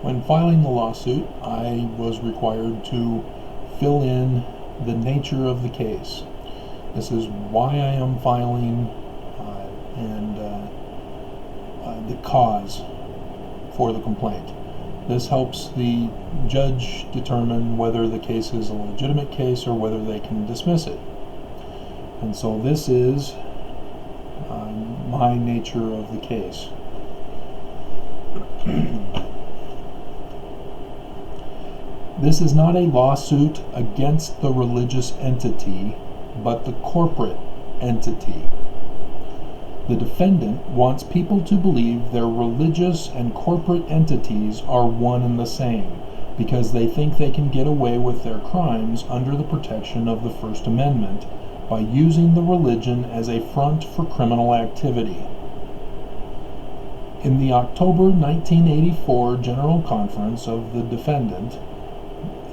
When filing the lawsuit, I was required to fill in the nature of the case. This is why I am filing and the cause for the complaint. This helps the judge determine whether the case is a legitimate case or whether they can dismiss it. And so this is my nature of the case. This is not a lawsuit against the religious entity, but the corporate entity. The defendant wants people to believe their religious and corporate entities are one and the same, because they think they can get away with their crimes under the protection of the First Amendment by using the religion as a front for criminal activity. In the October 1984 General Conference of the defendant,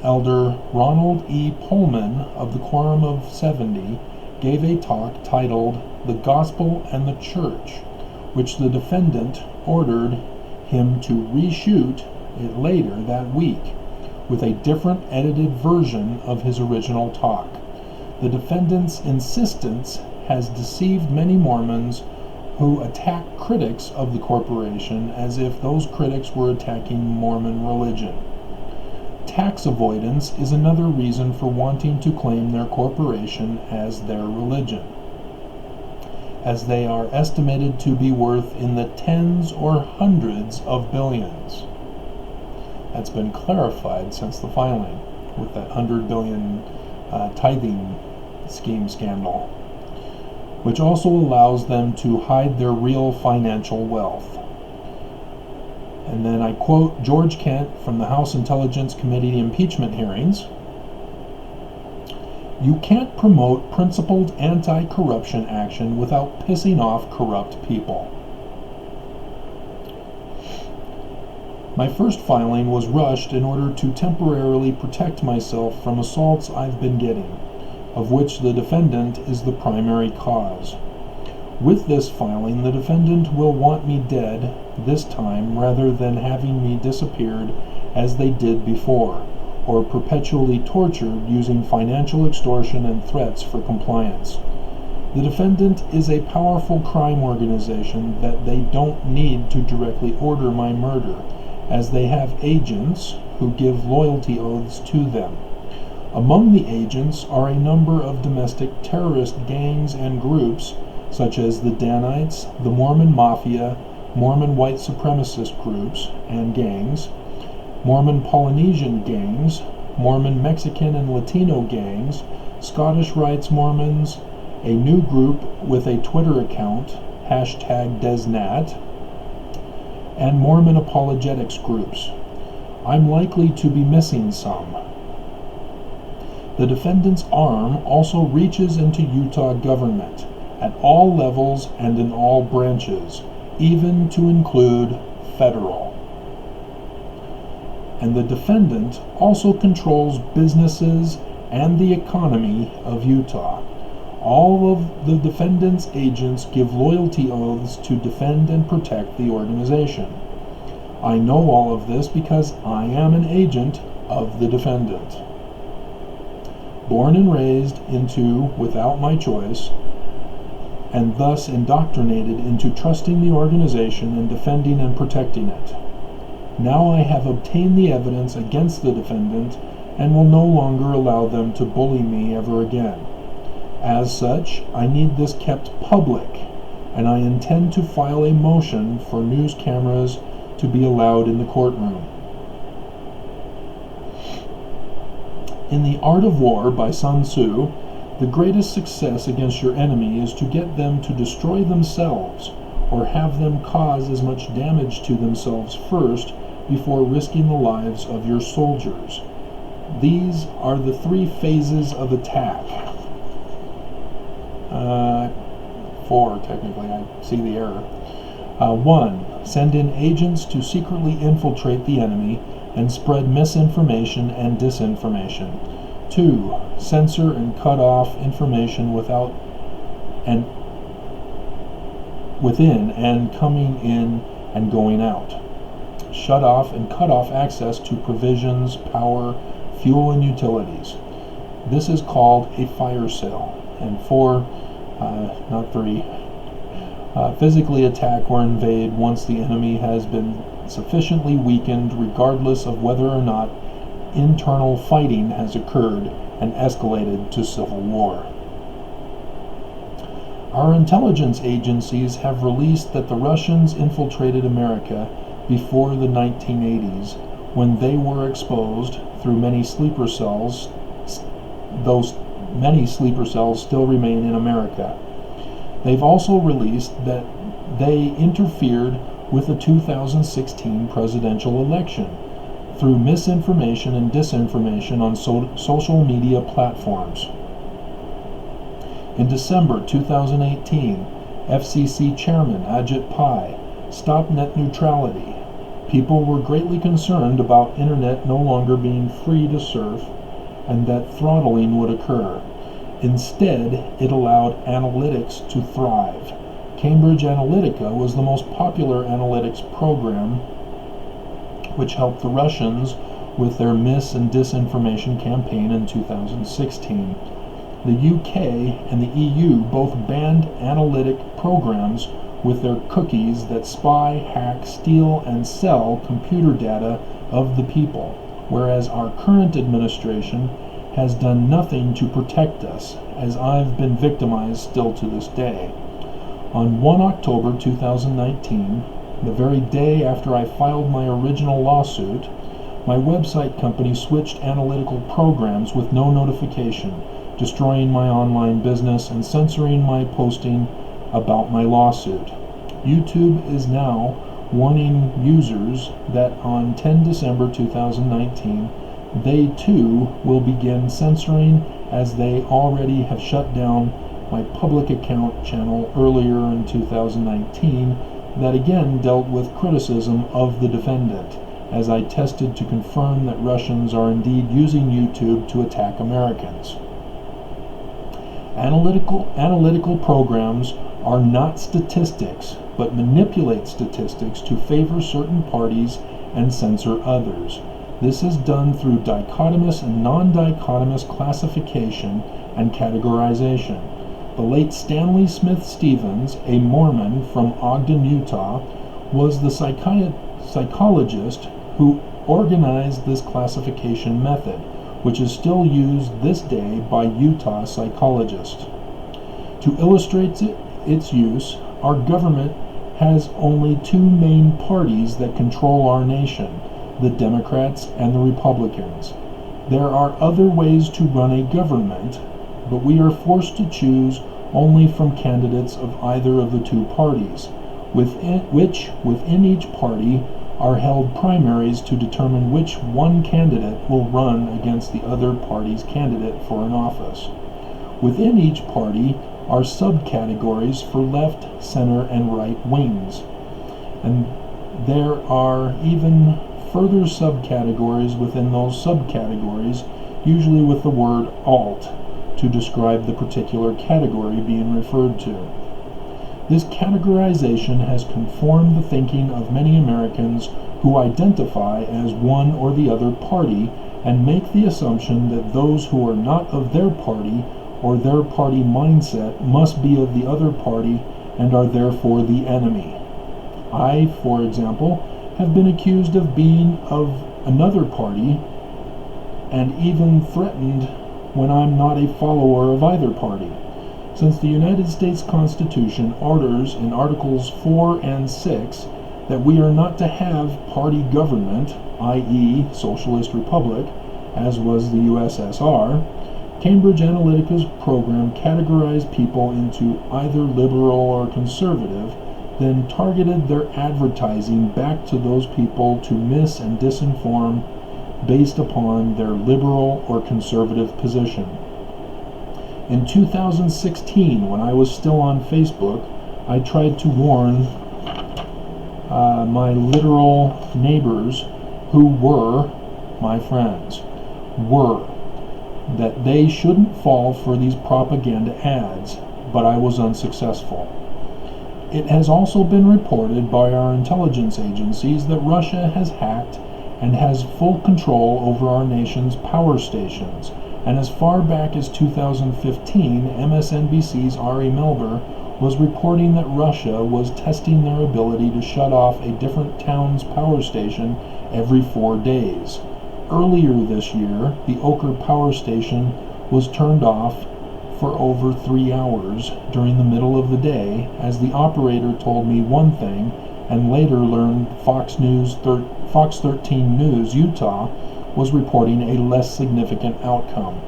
Elder Ronald E. Pullman of the Quorum of 70 gave a talk titled "The Gospel and the Church," which the defendant ordered him to reshoot it later that week with a different edited version of his original talk. The defendant's insistence has deceived many Mormons who attack critics of the corporation as if those critics were attacking Mormon religion. Tax avoidance is another reason for wanting to claim their corporation as their religion, as they are estimated to be worth in the tens or hundreds of billions. That's been clarified since the filing with that 100 billion tithing scheme scandal, which also allows them to hide their real financial wealth. And then I quote George Kent from the House Intelligence Committee impeachment hearings. "You can't promote principled anti-corruption action without pissing off corrupt people." My first filing was rushed in order to temporarily protect myself from assaults I've been getting, of which the defendant is the primary cause. With this filing, the defendant will want me dead this time rather than having me disappeared as they did before, or perpetually tortured using financial extortion and threats for compliance. The defendant is a powerful crime organization that they don't need to directly order my murder, as they have agents who give loyalty oaths to them. Among the agents are a number of domestic terrorist gangs and groups such as the Danites, the Mormon Mafia, Mormon white supremacist groups and gangs, Mormon Polynesian gangs, Mormon Mexican and Latino gangs, Scottish Rites Mormons, a new group with a Twitter account, #DesNat, and Mormon apologetics groups. I'm likely to be missing some. The defendant's arm also reaches into Utah government at all levels and in all branches, even to include federal. And the defendant also controls businesses and the economy of Utah. All of the defendant's agents give loyalty oaths to defend and protect the organization. I know all of this because I am an agent of the defendant. Born and raised into, without my choice, and thus indoctrinated into trusting the organization and defending and protecting it. Now I have obtained the evidence against the defendant and will no longer allow them to bully me ever again. As such, I need this kept public, and I intend to file a motion for news cameras to be allowed in the courtroom. In The Art of War by Sun Tzu, the greatest success against your enemy is to get them to destroy themselves, or have them cause as much damage to themselves first before risking the lives of your soldiers. These are the three phases of attack. Four, technically, I see the error. 1. Send in agents to secretly infiltrate the enemy and spread misinformation and disinformation. 2. Censor and cut off information within and coming in and going out. shut off and cut off access to provisions, power, fuel, and utilities. This is called a fire sale. And 4, not 3, physically attack or invade once the enemy has been sufficiently weakened, regardless of whether or not internal fighting has occurred and escalated to civil war. Our intelligence agencies have released that the Russians infiltrated America before the 1980s, when they were exposed through many sleeper cells. Those many sleeper cells still remain in America. They've also released that they interfered with the 2016 presidential election through misinformation and disinformation on social media platforms. In December 2018, FCC Chairman Ajit Pai stopped net neutrality. People were greatly concerned about internet no longer being free to surf and that throttling would occur. Instead, it allowed analytics to thrive. Cambridge Analytica was the most popular analytics program, which helped the Russians with their mis- and disinformation campaign in 2016. The UK and the EU both banned analytic programs with their cookies that spy, hack, steal, and sell computer data of the people, whereas our current administration has done nothing to protect us, as I've been victimized still to this day. On 1 October 2019, the very day after I filed my original lawsuit, my website company switched analytical programs with no notification, destroying my online business and censoring my posting about my lawsuit. YouTube is now warning users that on 10 December 2019, they too will begin censoring, as they already have shut down my public account channel earlier in 2019 that again dealt with criticism of the defendant, as I tested to confirm that Russians are indeed using YouTube to attack Americans. Analytical programs are not statistics, but manipulate statistics to favor certain parties and censor others. This is done through dichotomous and non-dichotomous classification and categorization. The late Stanley Smith Stevens, a Mormon from Ogden, Utah, was the psychologist who organized this classification method, which is still used this day by Utah psychologists. To illustrate its use, our government has only 2 main parties that control our nation, the Democrats and the Republicans. There are other ways to run a government, but we are forced to choose only from candidates of either of the 2 parties, within each party are held primaries to determine which one candidate will run against the other party's candidate for an office. Within each party are subcategories for left, center, and right wings. And there are even further subcategories within those subcategories, usually with the word alt, to describe the particular category being referred to. This categorization has conformed the thinking of many Americans who identify as one or the other party and make the assumption that those who are not of their party or their party mindset must be of the other party and are therefore the enemy. I, for example, have been accused of being of another party and even threatened when I'm not a follower of either party. Since the United States Constitution orders in Articles 4 and 6 that we are not to have party government, i.e. Socialist Republic, as was the USSR, Cambridge Analytica's program categorized people into either liberal or conservative, then targeted their advertising back to those people to mis- and disinform based upon their liberal or conservative position. In 2016, when I was still on Facebook, I tried to warn my literal neighbors, who were my friends, that they shouldn't fall for these propaganda ads, but I was unsuccessful. It has also been reported by our intelligence agencies that Russia has hacked and has full control over our nation's power stations. And as far back as 2015, MSNBC's Ari Melber was reporting that Russia was testing their ability to shut off a different town's power station every 4 days. Earlier this year, the Oker power station was turned off for over 3 hours during the middle of the day, as the operator told me one thing and later learned Fox 13 News Utah was reporting a less significant outcome.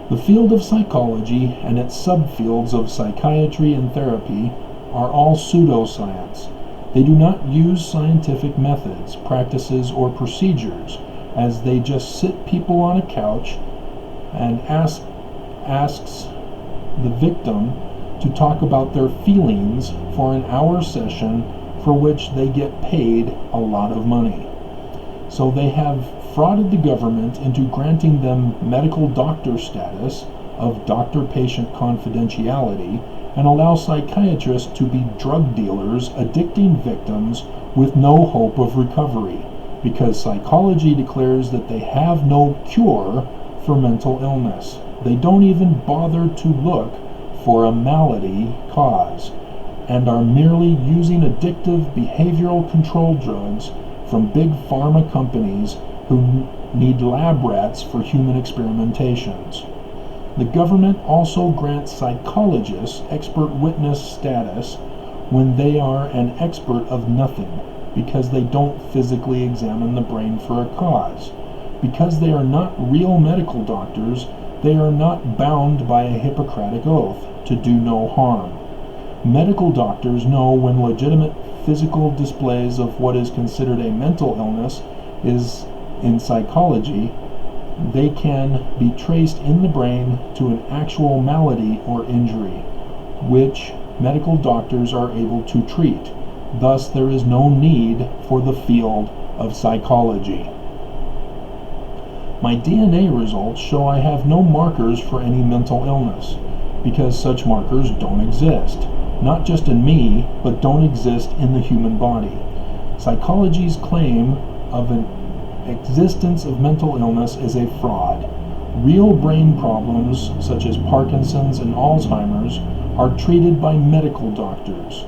The field of psychology and its subfields of psychiatry and therapy are all pseudoscience. They do not use scientific methods, practices, or procedures, as they just sit people on a couch and asks the victim to talk about their feelings for an hour session for which they get paid a lot of money. So they have frauded the government into granting them medical doctor status of doctor-patient confidentiality and allow psychiatrists to be drug dealers addicting victims with no hope of recovery, because psychology declares that they have no cure for mental illness. They don't even bother to look for a malady cause and are merely using addictive behavioral control drugs from big pharma companies who need lab rats for human experimentations. The government also grants psychologists expert witness status when they are an expert of nothing, because they don't physically examine the brain for a cause. Because they are not real medical doctors, they are not bound by a Hippocratic oath to do no harm. Medical doctors know when legitimate physical displays of what is considered a mental illness is in psychology. They can be traced in the brain to an actual malady or injury, which medical doctors are able to treat. Thus, there is no need for the field of psychology. My DNA results show I have no markers for any mental illness, because such markers don't exist. Not just in me, but don't exist in the human body. Psychology's claim of an existence of mental illness is a fraud. Real brain problems, such as Parkinson's and Alzheimer's, are treated by medical doctors.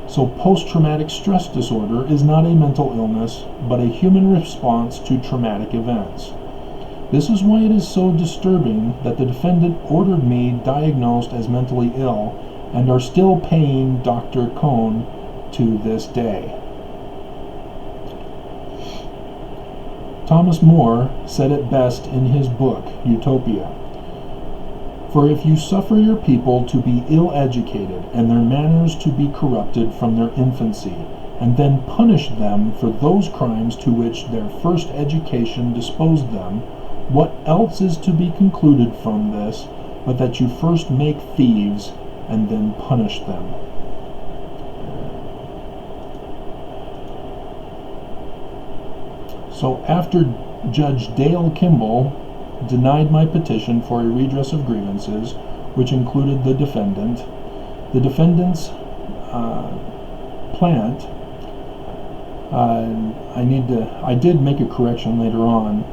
So post-traumatic stress disorder is not a mental illness, but a human response to traumatic events. This is why it is so disturbing that the defendant ordered me diagnosed as mentally ill and are still paying Dr. Cohn to this day. Thomas More said it best in his book, Utopia. For if you suffer your people to be ill-educated and their manners to be corrupted from their infancy, and then punish them for those crimes to which their first education disposed them, what else is to be concluded from this but that you first make thieves and then punish them? So after Judge Dale Kimball denied my petition for a redress of grievances, which included the defendant's plant, I did make a correction later on,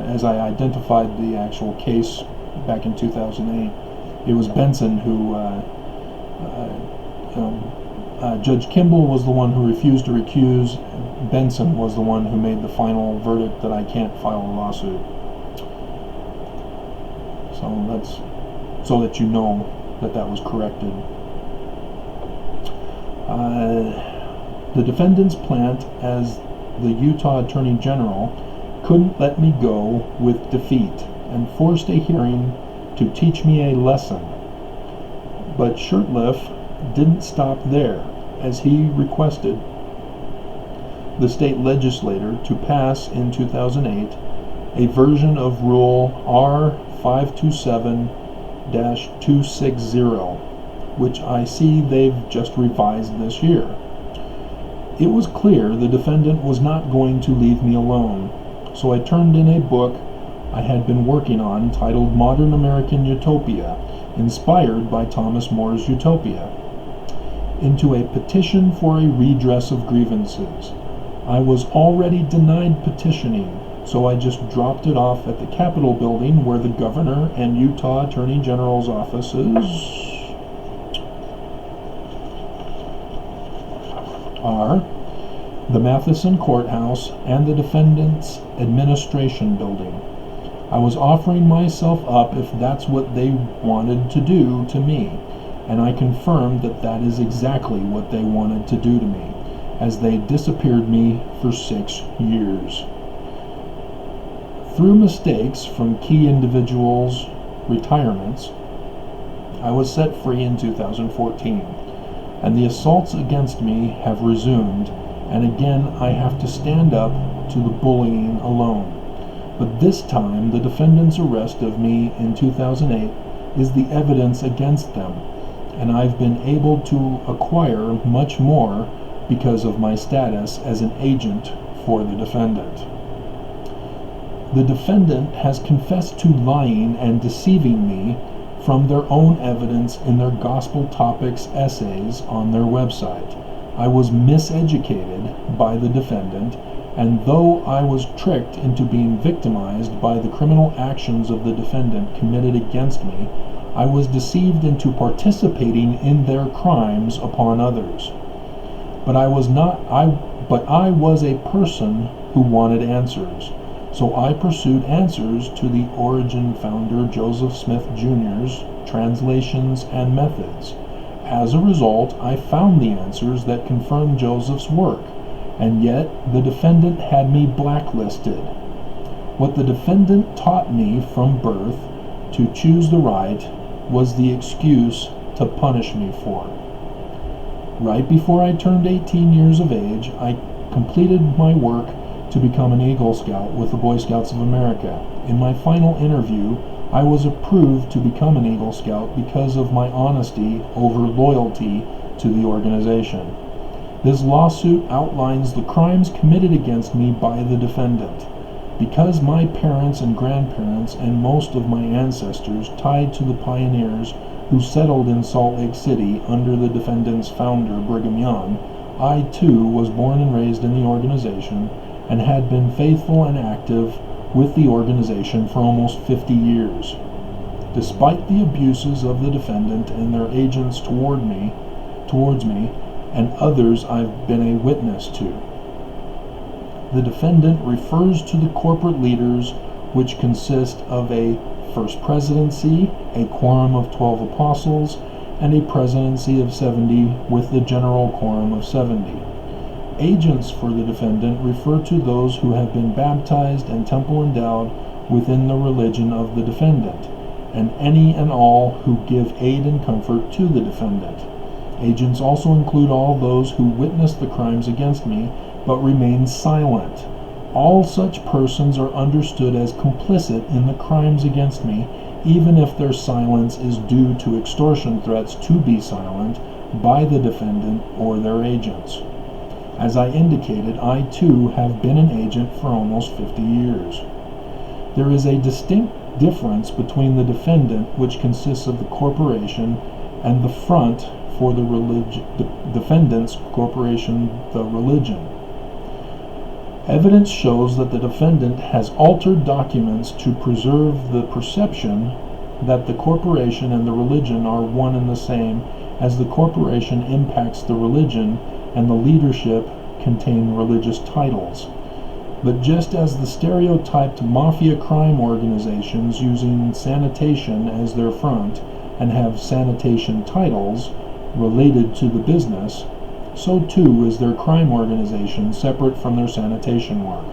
as I identified the actual case back in 2008. It was Benson who, Judge Kimball was the one who refused to recuse. Benson was the one who made the final verdict that I can't file a lawsuit. So that's so that you know that that was corrected. The defendant's plant, as the Utah Attorney General, couldn't let me go with defeat and forced a hearing to teach me a lesson. But Shurtleff didn't stop there, as he requested the state legislature to pass in 2008 a version of Rule R527-260, which I see they've just revised this year. It was clear the defendant was not going to leave me alone, so I turned in a book I had been working on titled Modern American Utopia, inspired by Thomas More's Utopia. into a petition for a redress of grievances. I was already denied petitioning, so I just dropped it off at the Capitol building where the governor and Utah Attorney General's offices are, the Matheson Courthouse, and the Defendant's Administration Building. I was offering myself up if that's what they wanted to do to me, and I confirmed that that is exactly what they wanted to do to me, as they disappeared me for 6 years. Through mistakes from key individuals' retirements, I was set free in 2014, and the assaults against me have resumed, and again I have to stand up to the bullying alone. But this time, the defendant's arrest of me in 2008 is the evidence against them, and I've been able to acquire much more because of my status as an agent for the defendant. The defendant has confessed to lying and deceiving me from their own evidence in their Gospel Topics essays on their website. I was miseducated by the defendant, and though I was tricked into being victimized by the criminal actions of the defendant committed against me, I was deceived into participating in their crimes upon others. But I was a person who wanted answers. So I pursued answers to the Origin founder Joseph Smith Jr.'s translations and methods. As a result, I found the answers that confirmed Joseph's work, and yet the defendant had me blacklisted. What the defendant taught me from birth to choose the right was the excuse to punish me for. Right before I turned 18 years of age, I completed my work to become an Eagle Scout with the Boy Scouts of America. In my final interview, I was approved to become an Eagle Scout because of my honesty over loyalty to the organization. This lawsuit outlines the crimes committed against me by the defendant. Because my parents and grandparents and most of my ancestors tied to the pioneers who settled in Salt Lake City under the defendant's founder, Brigham Young, I too was born and raised in the organization and had been faithful and active with the organization for almost 50 years. Despite the abuses of the defendant and their agents towards me, and others I've been a witness to. The defendant refers to the corporate leaders, which consist of a first presidency, a quorum of 12 apostles, and a presidency of 70 with the general quorum of 70. Agents for the defendant refer to those who have been baptized and temple endowed within the religion of the defendant, and any and all who give aid and comfort to the defendant. Agents also include all those who witnessed the crimes against me but remain silent. All such persons are understood as complicit in the crimes against me, even if their silence is due to extortion threats to be silent by the defendant or their agents. As I indicated, I too have been an agent for almost 50 years. There is a distinct difference between the defendant, which consists of the corporation, and the front for the defendant's corporation, the religion. Evidence shows that the defendant has altered documents to preserve the perception that the corporation and the religion are one and the same, as the corporation impacts the religion and the leadership contain religious titles. But just as the stereotyped mafia crime organizations using sanitation as their front and have sanitation titles related to the business, so too is their crime organization separate from their sanitation work.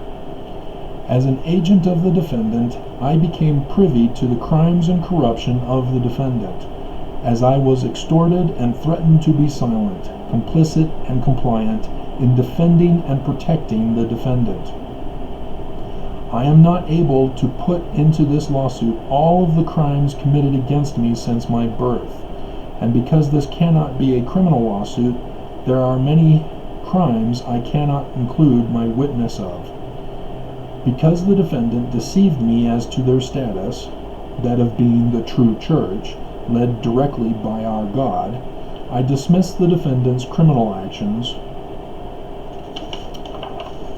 As an agent of the defendant, I became privy to the crimes and corruption of the defendant, as I was extorted and threatened to be silent, complicit and compliant in defending and protecting the defendant. I am not able to put into this lawsuit all of the crimes committed against me since my birth, and because this cannot be a criminal lawsuit, there are many crimes I cannot include my witness of. Because the defendant deceived me as to their status, that of being the true church, led directly by our God, I dismiss the defendant's criminal actions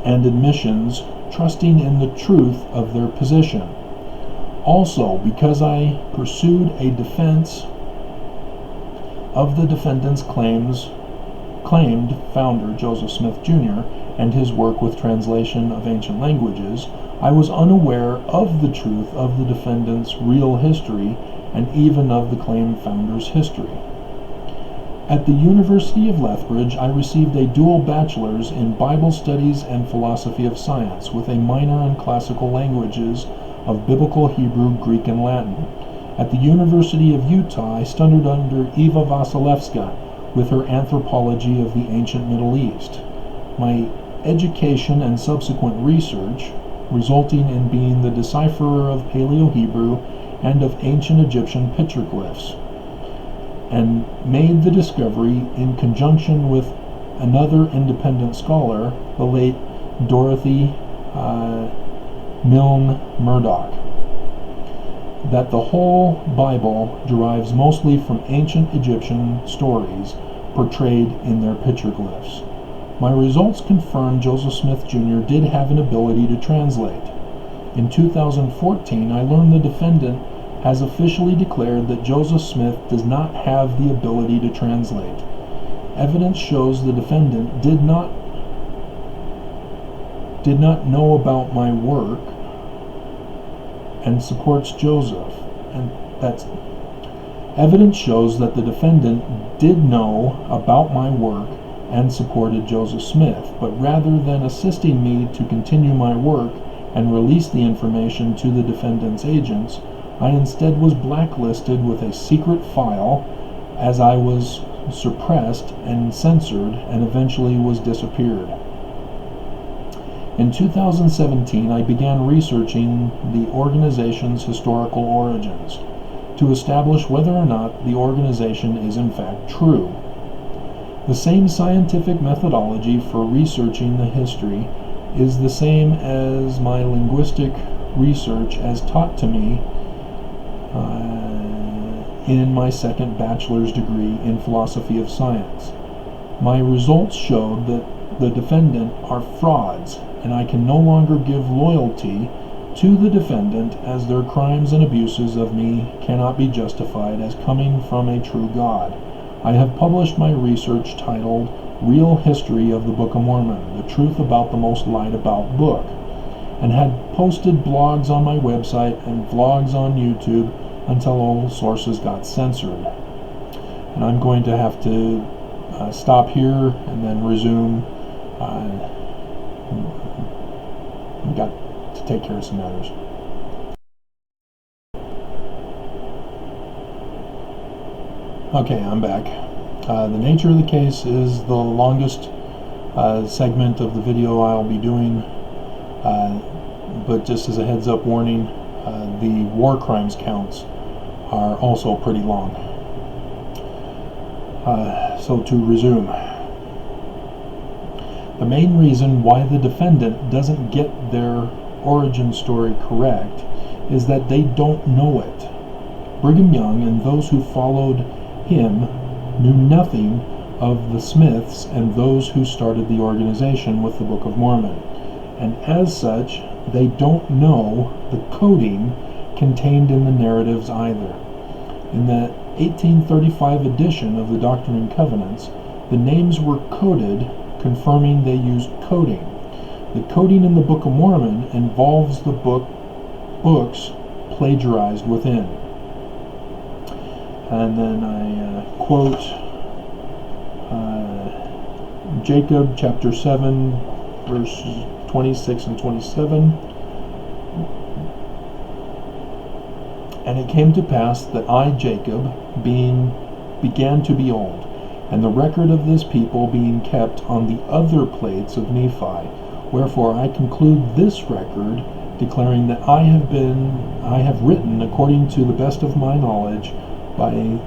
and admissions, trusting in the truth of their position. Also, because I pursued a defense of the defendant's claimed founder, Joseph Smith Jr., and his work with translation of ancient languages, I was unaware of the truth of the defendant's real history and even of the claimed founder's history. At the University of Lethbridge, I received a dual bachelor's in Bible Studies and Philosophy of Science with a minor in classical languages of Biblical Hebrew, Greek, and Latin. At the University of Utah, I studied under Eva Vasilevska with her Anthropology of the Ancient Middle East. My education and subsequent research, resulting in being the decipherer of Paleo-Hebrew and of ancient Egyptian petroglyphs, and made the discovery in conjunction with another independent scholar, the late Dorothy Milne Murdoch, that the whole Bible derives mostly from ancient Egyptian stories portrayed in their petroglyphs. My results confirm Joseph Smith Jr. did have an ability to translate. In 2014, I learned the defendant has officially declared that Joseph Smith does not have the ability to translate. Evidence shows the defendant did not know about my work and supports Joseph. And that's evidence shows that the defendant did know about my work and supported Joseph Smith, but rather than assisting me to continue my work and release the information to the defendant's agents, I instead was blacklisted with a secret file as I was suppressed and censored and eventually was disappeared. In 2017, I began researching the organization's historical origins to establish whether or not the organization is in fact true. The same scientific methodology for researching the history is the same as my linguistic research as taught to me in my second bachelor's degree in philosophy of science. My results showed that the defendant are frauds, and I can no longer give loyalty to the defendant as their crimes and abuses of me cannot be justified as coming from a true God. I have published my research titled Real History of the Book of Mormon, the Truth About the Most Lied About book, and had posted blogs on my website and vlogs on YouTube until all sources got censored. And I'm going to have to stop here and then resume. I've got to take care of some matters. Okay, I'm back. The nature of the case is the longest segment of the video I'll be doing, but just as a heads up warning, the war crimes counts are also pretty long. So to resume, the main reason why the defendant doesn't get their origin story correct is that they don't know it. Brigham Young and those who followed him knew nothing of the Smiths and those who started the organization with the Book of Mormon, and as such, they don't know the coding contained in the narratives either. In the 1835 edition of the Doctrine and Covenants, the names were coded, confirming they used coding. The coding in the Book of Mormon involves the books plagiarized within. And then I quote Jacob chapter 7 verses 26 and 27. And it came to pass that I, Jacob, began to be old, and the record of this people being kept on the other plates of Nephi. Wherefore I conclude this record, declaring that I have written according to the best of my knowledge, by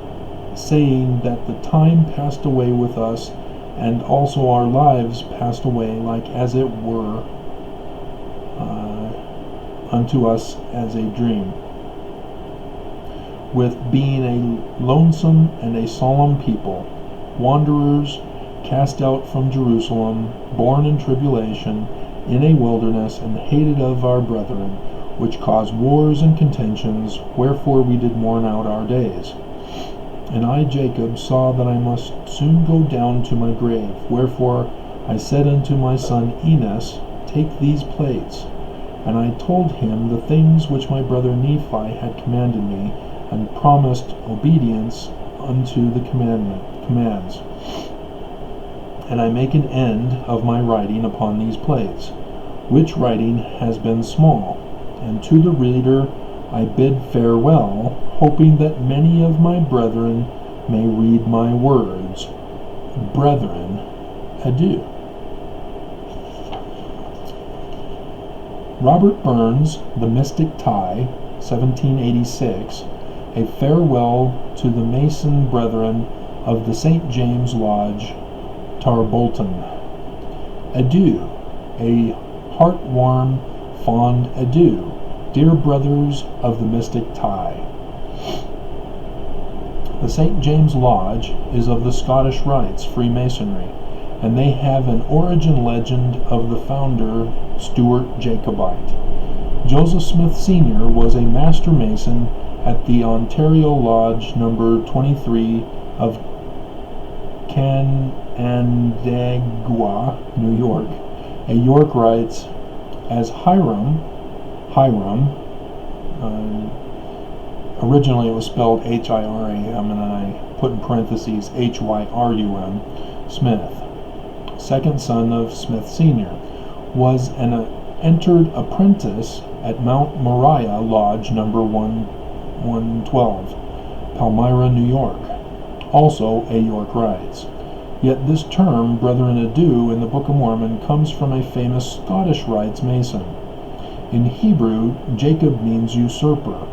saying that the time passed away with us, and also our lives passed away, like as it were unto us as a dream, with being a lonesome and a solemn people, wanderers, cast out from Jerusalem, born in tribulation, in a wilderness, and hated of our brethren, which caused wars and contentions, wherefore we did mourn out our days. And I, Jacob, saw that I must soon go down to my grave. Wherefore I said unto my son Enos, Take these plates. And I told him the things which my brother Nephi had commanded me, and promised obedience unto the commands. And I make an end of my writing upon these plates, which writing has been small. And to the reader I bid farewell, hoping that many of my brethren may read my words. Brethren, adieu. Robert Burns, The Mystic Tie, 1786, A Farewell to the Mason Brethren of the St. James Lodge, Tarbolton. Adieu, a heart-warm, fond adieu, dear brothers of the Mystic Tie. The St. James Lodge is of the Scottish Rites, Freemasonry, and they have an origin legend of the founder, Stuart Jacobite. Joseph Smith Sr. was a Master Mason at the Ontario Lodge number 23 of Canandaigua, New York. A York writes, as Hiram, originally it was spelled Hiram, and then I put in parentheses Hyrum, Smith, second son of Smith Sr., was an entered apprentice at Mount Moriah Lodge number 112, Palmyra, New York. Also a York writes. Yet this term, Brethren Adieu, in the Book of Mormon comes from a famous Scottish Rites Mason. In Hebrew, Jacob means usurper.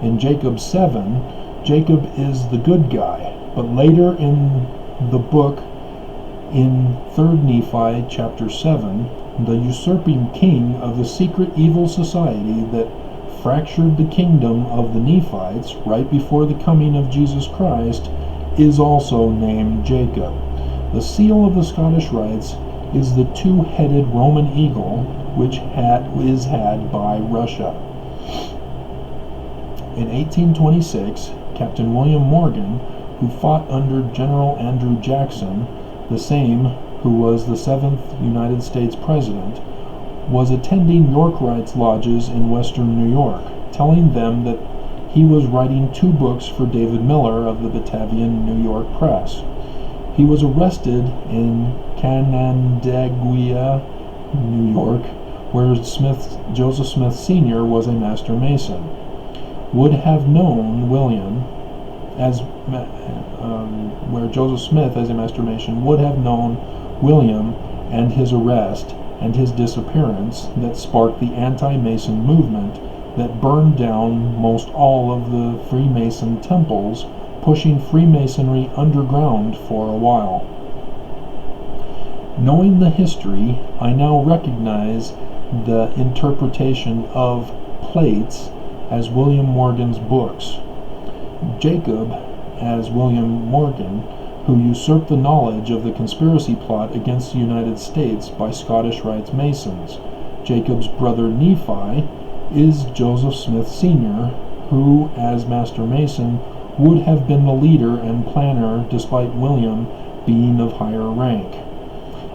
In Jacob 7, Jacob is the good guy, but later in the book, in 3 Nephi chapter 7, the usurping king of the secret evil society that fractured the kingdom of the Nephites right before the coming of Jesus Christ is also named Jacob. The seal of the Scottish Rites is the two-headed Roman eagle, which is had by Russia. In 1826, Captain William Morgan, who fought under General Andrew Jackson, the same who was the 7th United States President, was attending York Rites lodges in western New York, telling them that he was writing 2 books for David Miller of the Batavian New York Press. He was arrested in Canandaigua, New York, where Joseph Smith Sr. was a Master Mason. Would have known William, where Joseph Smith, as a Master Mason, would have known William and his arrest and his disappearance that sparked the anti-Mason movement that burned down most all of the Freemason temples, pushing Freemasonry underground for a while. Knowing the history, I now recognize the interpretation of plates as William Morgan's books. Jacob, as William Morgan, who usurped the knowledge of the conspiracy plot against the United States by Scottish Rites Masons. Jacob's brother Nephi is Joseph Smith Sr., who, as Master Mason, would have been the leader and planner despite William being of higher rank.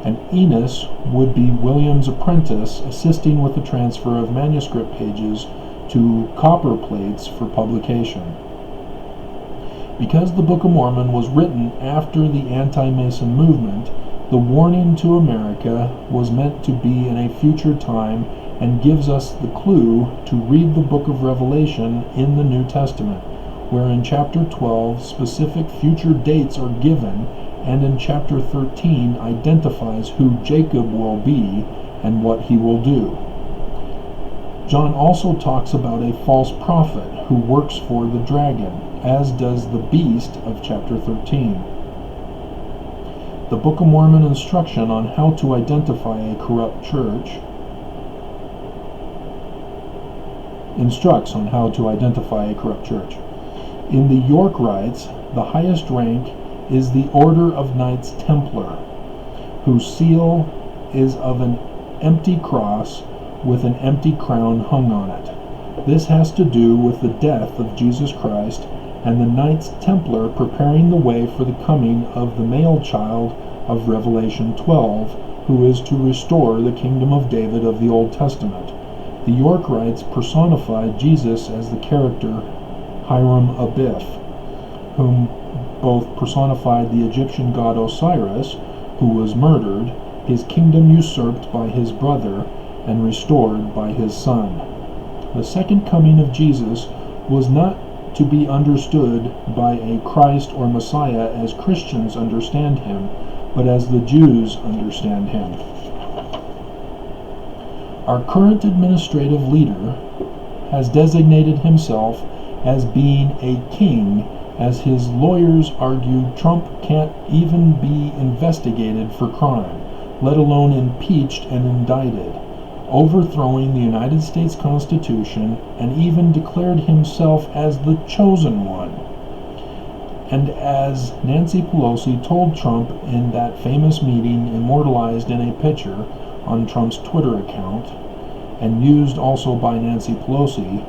And Enos would be William's apprentice, assisting with the transfer of manuscript pages to copper plates for publication. Because the Book of Mormon was written after the anti-Mason movement, the warning to America was meant to be in a future time and gives us the clue to read the Book of Revelation in the New Testament, where in chapter 12 specific future dates are given, and in chapter 13 identifies who Jacob will be and what he will do. John also talks about a false prophet who works for the dragon, as does the beast of chapter 13. The Book of Mormon instruction on how to identify a corrupt church instructs on how to identify a corrupt church. In the York Rites, the highest rank is the Order of Knights Templar, whose seal is of an empty cross with an empty crown hung on it. This has to do with the death of Jesus Christ and the Knights Templar preparing the way for the coming of the male child of Revelation 12, who is to restore the kingdom of David of the Old Testament. The Yorkites personified Jesus as the character Hiram Abiff, whom both personified the Egyptian god Osiris, who was murdered, his kingdom usurped by his brother, and restored by his son. The second coming of Jesus was not to be understood by a Christ or Messiah as Christians understand him, but as the Jews understand him. Our current administrative leader has designated himself as being a king, as his lawyers argue Trump can't even be investigated for crime, let alone impeached and indicted, overthrowing the United States Constitution, and even declared himself as the chosen one. And as Nancy Pelosi told Trump in that famous meeting immortalized in a picture on Trump's Twitter account, and used also by Nancy Pelosi,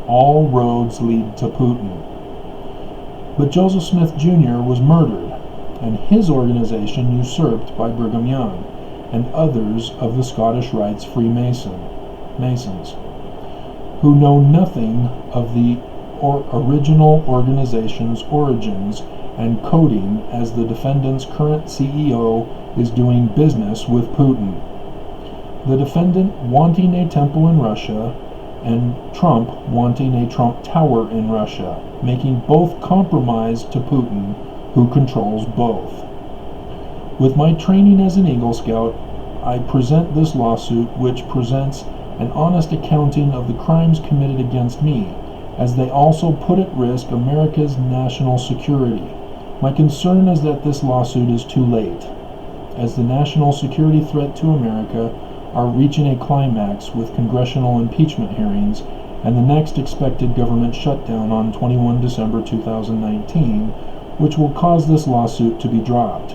all roads lead to Putin. But Joseph Smith Jr. was murdered, and his organization usurped by Brigham Young and others of the Scottish Rites Freemasons, who know nothing of the original organization's origins and coding, as the defendant's current CEO is doing business with Putin. The defendant wanting a temple in Russia, and Trump wanting a Trump Tower in Russia, making both compromise to Putin, who controls both. With my training as an Eagle Scout, I present this lawsuit, which presents an honest accounting of the crimes committed against me, as they also put at risk America's national security. My concern is that this lawsuit is too late, as the national security threat to America are reaching a climax with congressional impeachment hearings and the next expected government shutdown on 21 December 2019, which will cause this lawsuit to be dropped.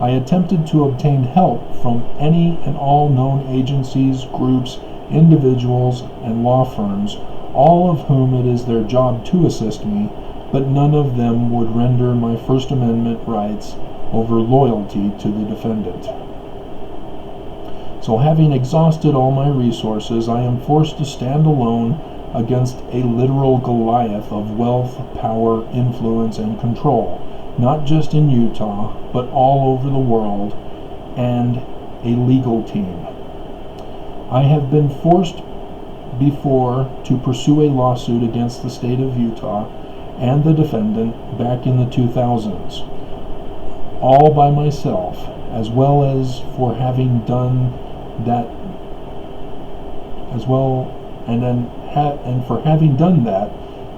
I attempted to obtain help from any and all known agencies, groups, individuals, and law firms, all of whom it is their job to assist me, but none of them would render my First Amendment rights over loyalty to the defendant. So having exhausted all my resources, I am forced to stand alone against a literal Goliath of wealth, power, influence, and control, not just in Utah, but all over the world, and a legal team. I have been forced before to pursue a lawsuit against the state of Utah and the defendant back in the 2000s, all by myself, as well as for having done that, and for having done that,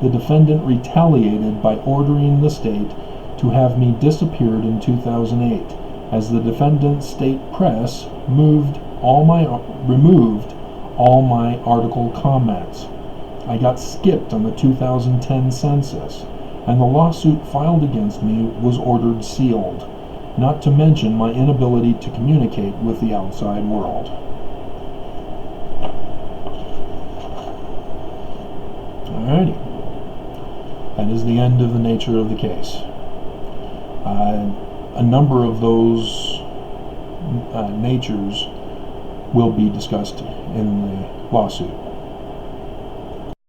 the defendant retaliated by ordering the state to have me disappeared in 2008, as the defendant's state press removed all my article comments. I got skipped on the 2010 census, and the lawsuit filed against me was ordered sealed, not to mention my inability to communicate with the outside world. Alrighty. That is the end of the nature of the case. A number of those natures will be discussed in the lawsuit.